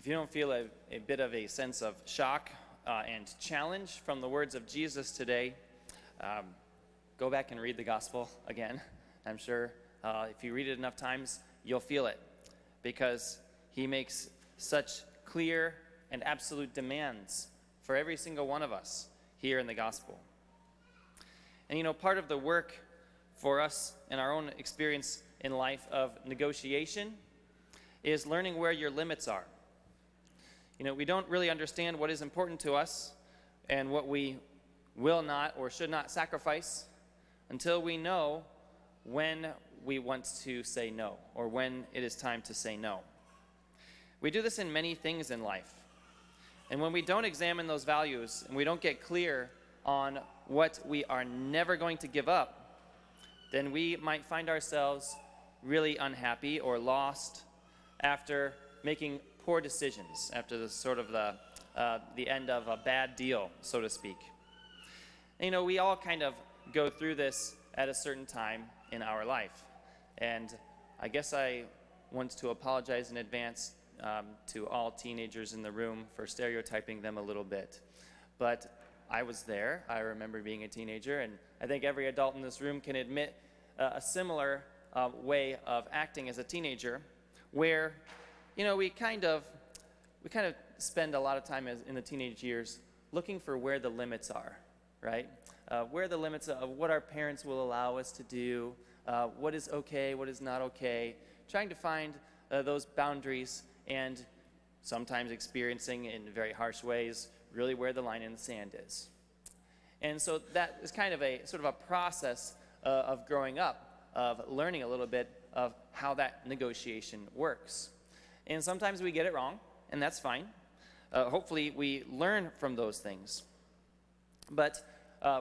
If you don't feel a bit of a sense of shock and challenge from the words of Jesus today, go back and read the gospel again. I'm sure if you read it enough times, you'll feel it, because he makes such clear and absolute demands for every single one of us here in the gospel. And part of the work for us in our own experience in life of negotiation is learning where your limits are. We don't really understand what is important to us and what we will not or should not sacrifice until we know when we want to say no, or when it is time to say no. We do this in many things in life. And when we don't examine those values and we don't get clear on what we are never going to give up, then we might find ourselves really unhappy or lost after making poor decisions, after the sort of the end of a bad deal, so to speak. We all kind of go through this at a certain time in our life. And I guess I want to apologize in advance to all teenagers in the room for stereotyping them a little bit. But I was there. I remember being a teenager, and I think every adult in this room can admit a similar way of acting as a teenager, where we kind of spend a lot of time in the teenage years looking for where the limits are, right? Where the limits of what our parents will allow us to do, what is okay, what is not okay, trying to find those boundaries, and sometimes experiencing in very harsh ways really where the line in the sand is. And so that is kind of a sort of a process of growing up, of learning a little bit of how that negotiation works. And sometimes we get it wrong, and that's fine. Hopefully we learn from those things. But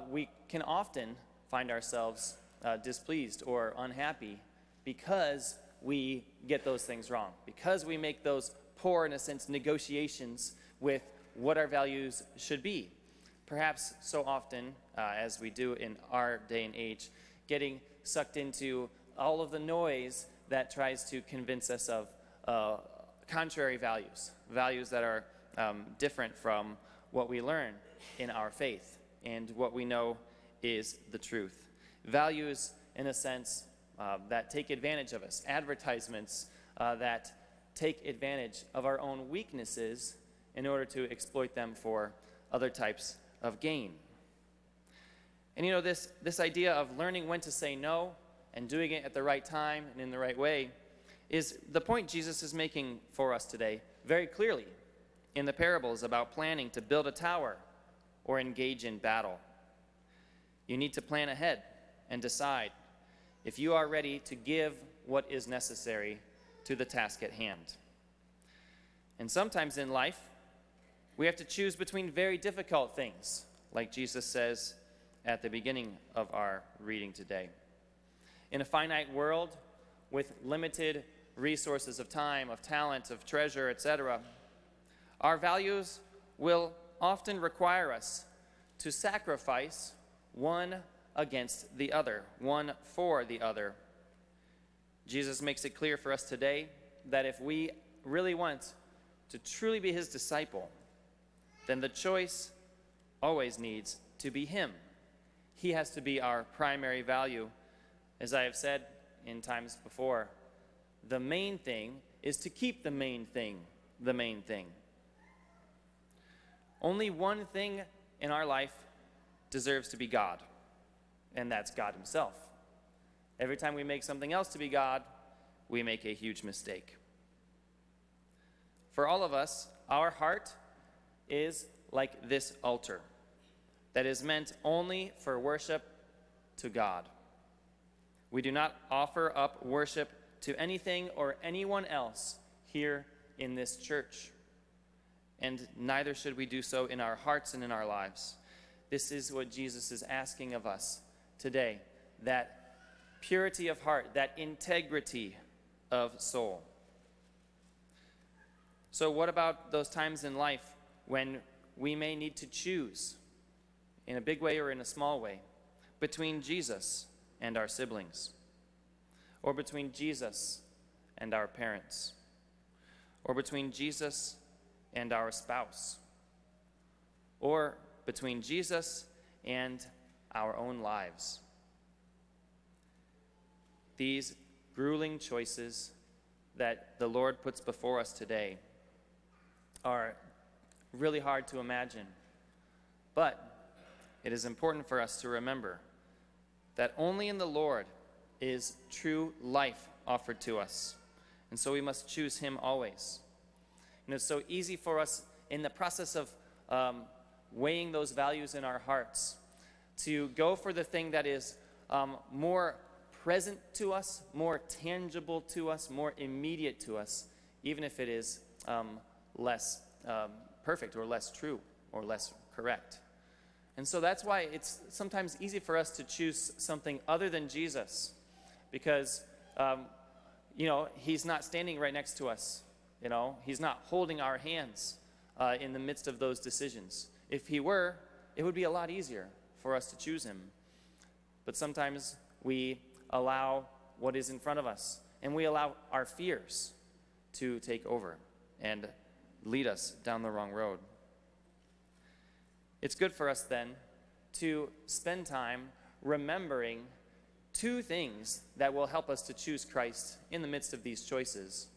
we can often find ourselves displeased or unhappy because we get those things wrong, because we make those poor, in a sense, negotiations with what our values should be. Perhaps so often, as we do in our day and age, getting sucked into all of the noise that tries to convince us of contrary values that are different from what we learn in our faith and what we know is the truth. Values, in a sense, that take advantage of us. Advertisements that take advantage of our own weaknesses in order to exploit them for other types of gain. And this idea of learning when to say no and doing it at the right time and in the right way is the point Jesus is making for us today very clearly in the parables about planning to build a tower or engage in battle. You need to plan ahead and decide if you are ready to give what is necessary to the task at hand. And sometimes in life, we have to choose between very difficult things, like Jesus says at the beginning of our reading today. In a finite world with limited resources of time, of talent, of treasure, etc., our values will often require us to sacrifice one against the other, one for the other. Jesus makes it clear for us today that if we really want to truly be his disciple, then the choice always needs to be him. He has to be our primary value. As I have said in times before, the main thing is to keep the main thing the main thing. Only one thing in our life deserves to be God, and that's God himself. Every time we make something else to be God, we make a huge mistake. For all of us, our heart is like this altar that is meant only for worship to God. We do not offer up worship to anything or anyone else here in this church. And neither should we do so in our hearts and in our lives. This is what Jesus is asking of us today, that purity of heart, that integrity of soul. So what about those times in life when we may need to choose, in a big way or in a small way, between Jesus and our siblings, or between Jesus and our parents, or between Jesus and our spouse, or between Jesus and our own lives. These grueling choices that the Lord puts before us today are really hard to imagine, but it is important for us to remember that only in the Lord is true life offered to us, and so we must choose Him always. It's so easy for us in the process of weighing those values in our hearts to go for the thing that is more present to us, more tangible to us, more immediate to us, even if it is less perfect or less true or less correct. And so that's why it's sometimes easy for us to choose something other than Jesus, because He's not standing right next to us. He's not holding our hands in the midst of those decisions. If He were, it would be a lot easier for us to choose Him. But sometimes we allow what is in front of us, and we allow our fears to take over and lead us down the wrong road. It's good for us then to spend time remembering two things that will help us to choose Christ in the midst of these choices.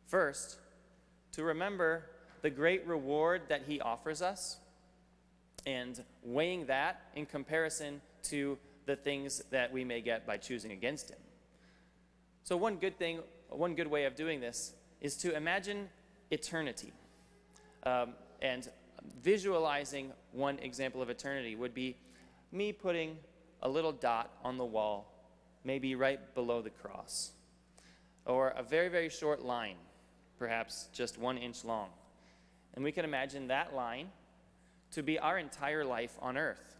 First, to remember the great reward that He offers us, and weighing that in comparison to the things that we may get by choosing against Him. So one good way of doing this is to imagine eternity. And visualizing one example of eternity would be me putting a little dot on the wall, maybe right below the cross, or a very, very short line, perhaps just 1 inch long. And we can imagine that line to be our entire life on earth.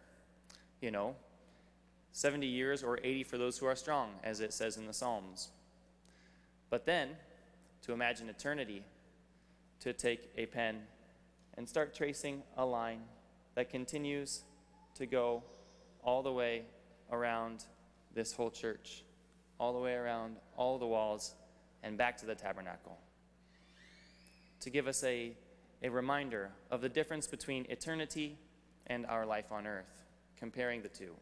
70 years or 80 for those who are strong, as it says in the Psalms. But then, to imagine eternity, to take a pen and start tracing a line that continues to go all the way around this whole church, all the way around all the walls and back to the tabernacle, to give us a reminder of the difference between eternity and our life on earth, comparing the two.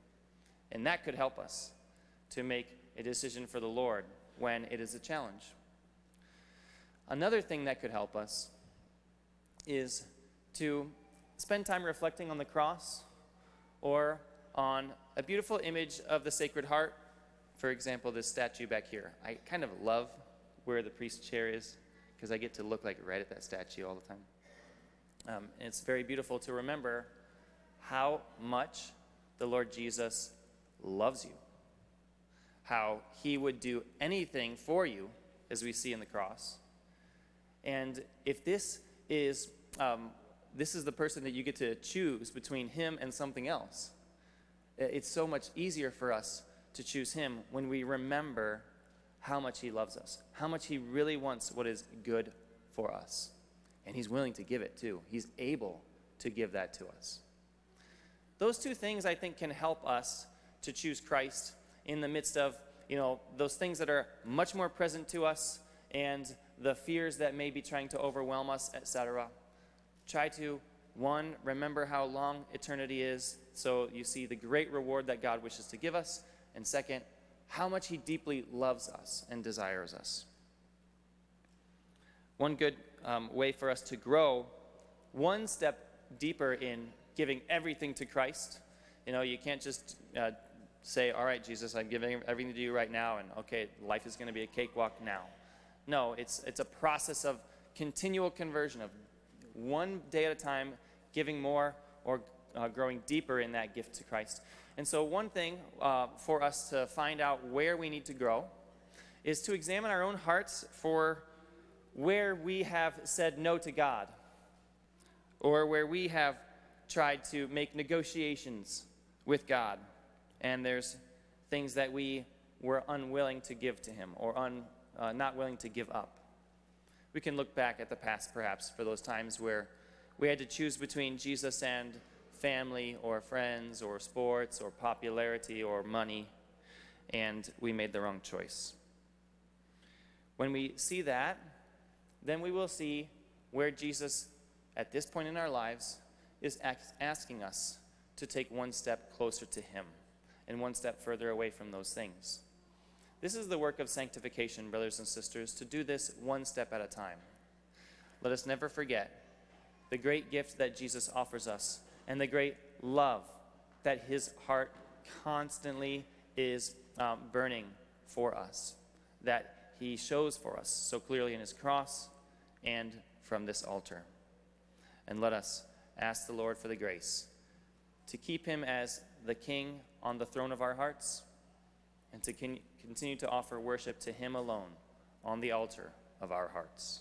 And that could help us to make a decision for the Lord when it is a challenge. Another thing that could help us is to spend time reflecting on the cross or on a beautiful image of the Sacred Heart. For example, this statue back here. I kind of love where the priest's chair is because I get to look like right at that statue all the time. And it's very beautiful to remember how much the Lord Jesus loves you, how He would do anything for you, as we see in the cross. And if this is the person that you get to choose between Him and something else, it's so much easier for us to choose Him when we remember how much He loves us, how much He really wants what is good for us. And He's willing to give it too. He's able to give that to us. Those two things, I think, can help us to choose Christ in the midst of, those things that are much more present to us and the fears that may be trying to overwhelm us, etc. Try to, one, remember how long eternity is, so you see the great reward that God wishes to give us, and second, how much He deeply loves us and desires us. One good way for us to grow one step deeper in giving everything to Christ. You can't just say, all right, Jesus, I'm giving everything to you right now, and okay, life is going to be a cakewalk now. No, it's a process of continual conversion, of one day at a time, giving more or growing deeper in that gift to Christ. And so one thing for us to find out where we need to grow is to examine our own hearts for where we have said no to God, or where we have tried to make negotiations with God, and there's things that we were unwilling to give to Him or not willing to give up. We can look back at the past, perhaps, for those times where we had to choose between Jesus and family or friends or sports or popularity or money, and we made the wrong choice. When we see that, then we will see where Jesus, at this point in our lives, is asking us to take one step closer to him and one step further away from those things. This is the work of sanctification, brothers and sisters, to do this one step at a time. Let us never forget the great gift that Jesus offers us and the great love that his heart constantly is burning for us, that he shows for us so clearly in his cross and from this altar. And let us ask the Lord for the grace to keep him as the King on the throne of our hearts and to continue to offer worship to him alone on the altar of our hearts.